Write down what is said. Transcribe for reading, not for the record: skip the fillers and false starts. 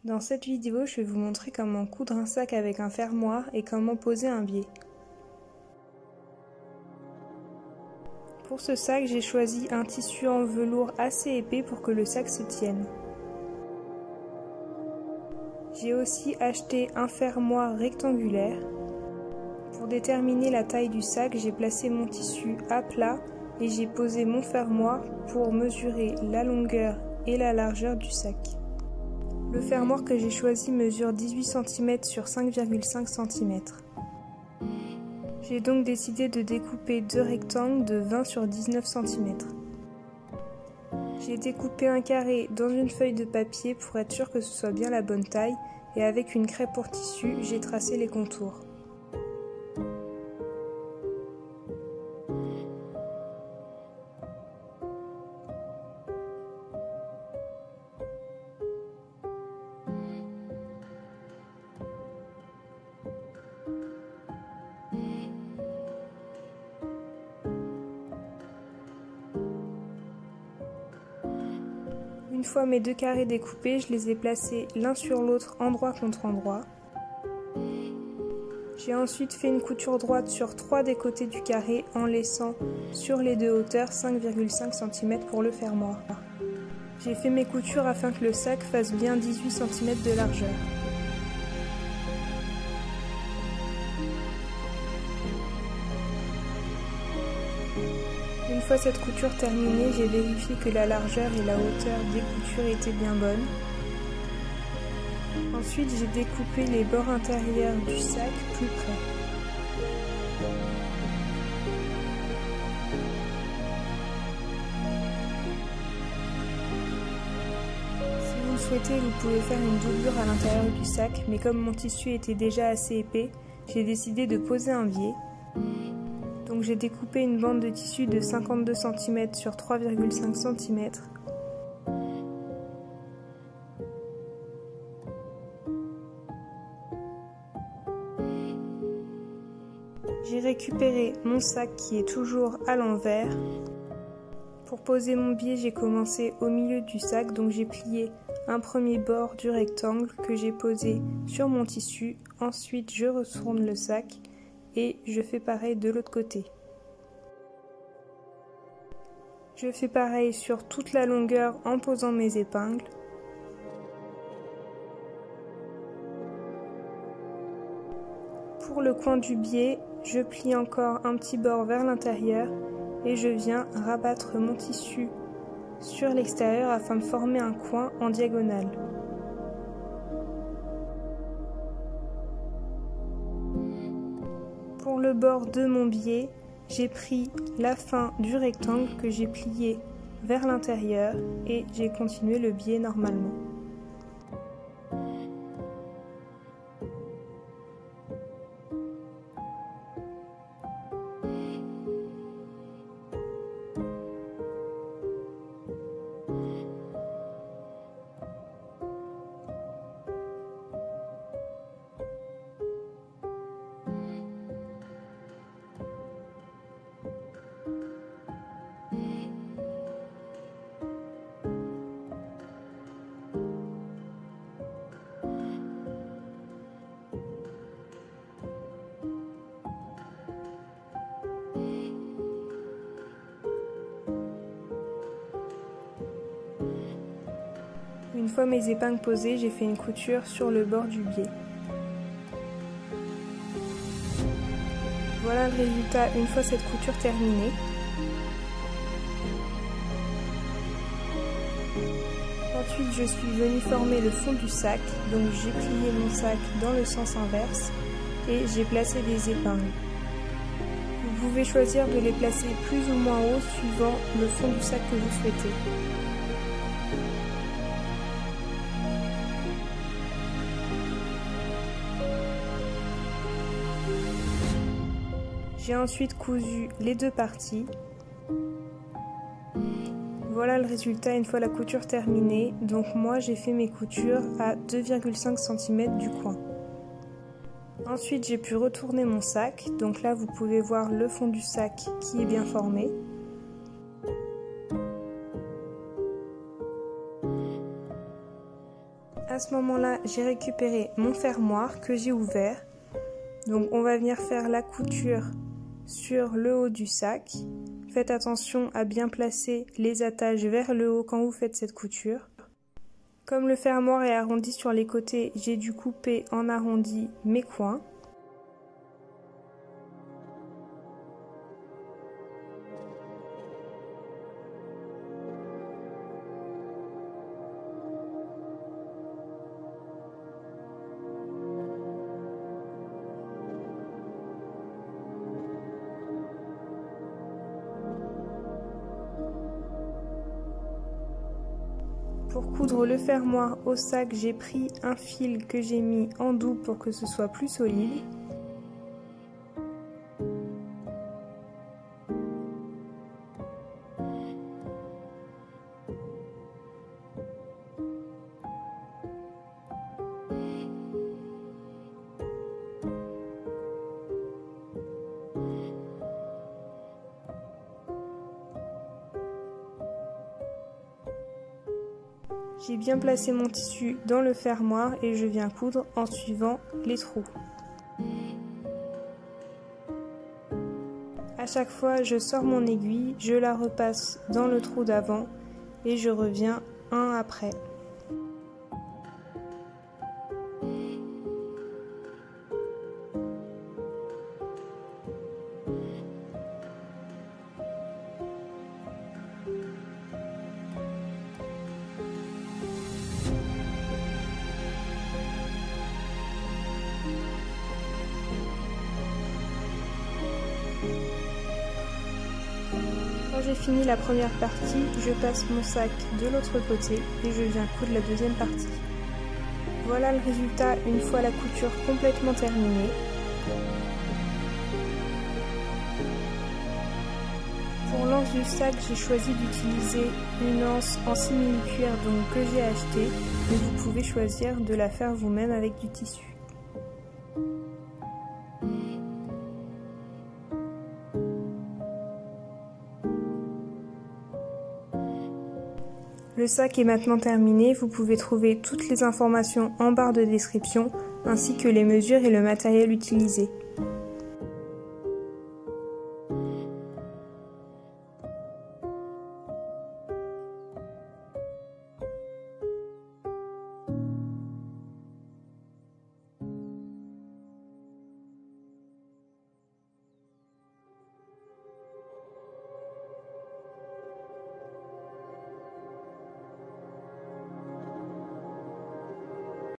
Dans cette vidéo, je vais vous montrer comment coudre un sac avec un fermoir et comment poser un biais. Pour ce sac, j'ai choisi un tissu en velours assez épais pour que le sac se tienne. J'ai aussi acheté un fermoir rectangulaire. Pour déterminer la taille du sac, j'ai placé mon tissu à plat et j'ai posé mon fermoir pour mesurer la longueur et la largeur du sac. Le fermoir que j'ai choisi mesure 18 cm sur 5,5 cm. J'ai donc décidé de découper deux rectangles de 20 sur 19 cm. J'ai découpé un carré dans une feuille de papier pour être sûr que ce soit bien la bonne taille et avec une craie pour tissu, j'ai tracé les contours. Une fois mes deux carrés découpés, je les ai placés l'un sur l'autre, endroit contre endroit. J'ai ensuite fait une couture droite sur 3 des côtés du carré en laissant sur les deux hauteurs 5,5 cm pour le fermoir. J'ai fait mes coutures afin que le sac fasse bien 18 cm de largeur. Une fois cette couture terminée, j'ai vérifié que la largeur et la hauteur des coutures étaient bien bonnes. Ensuite, j'ai découpé les bords intérieurs du sac plus près. Si vous le souhaitez, vous pouvez faire une doublure à l'intérieur du sac, mais comme mon tissu était déjà assez épais, j'ai décidé de poser un biais. Donc j'ai découpé une bande de tissu de 52 cm sur 3,5 cm. J'ai récupéré mon sac qui est toujours à l'envers. Pour poser mon biais, j'ai commencé au milieu du sac, donc j'ai plié un premier bord du rectangle que j'ai posé sur mon tissu. Ensuite, je retourne le sac et je fais pareil de l'autre côté. Je fais pareil sur toute la longueur en posant mes épingles. Pour le coin du biais, je plie encore un petit bord vers l'intérieur et je viens rabattre mon tissu sur l'extérieur afin de former un coin en diagonale. Pour le bord de mon biais, j'ai pris la fin du rectangle que j'ai plié vers l'intérieur et j'ai continué le biais normalement. Une fois mes épingles posées, j'ai fait une couture sur le bord du biais. Voilà le résultat une fois cette couture terminée. Ensuite, je suis venue former le fond du sac, donc j'ai plié mon sac dans le sens inverse et j'ai placé des épingles. Vous pouvez choisir de les placer plus ou moins haut suivant le fond du sac que vous souhaitez. J'ai ensuite cousu les deux parties. Voilà le résultat une fois la couture terminée. Donc moi j'ai fait mes coutures à 2,5 cm du coin. Ensuite j'ai pu retourner mon sac. Donc là vous pouvez voir le fond du sac qui est bien formé. À ce moment-là, j'ai récupéré mon fermoir que j'ai ouvert. Donc on va venir faire la couture sur le haut du sac. Faites attention à bien placer les attaches vers le haut quand vous faites cette couture. Comme le fermoir est arrondi sur les côtés, j'ai dû couper en arrondi mes coins. Pour coudre le fermoir au sac, j'ai pris un fil que j'ai mis en double pour que ce soit plus solide. J'ai bien placé mon tissu dans le fermoir et je viens coudre en suivant les trous. À chaque fois, je sors mon aiguille, je la repasse dans le trou d'avant et je reviens un après. Quand j'ai fini la première partie, je passe mon sac de l'autre côté et je viens coudre la deuxième partie. Voilà le résultat une fois la couture complètement terminée. Pour l'anse du sac, j'ai choisi d'utiliser une anse en simili-cuir que j'ai acheté, mais vous pouvez choisir de la faire vous-même avec du tissu. Le sac est maintenant terminé, vous pouvez trouver toutes les informations en barre de description, ainsi que les mesures et le matériel utilisé.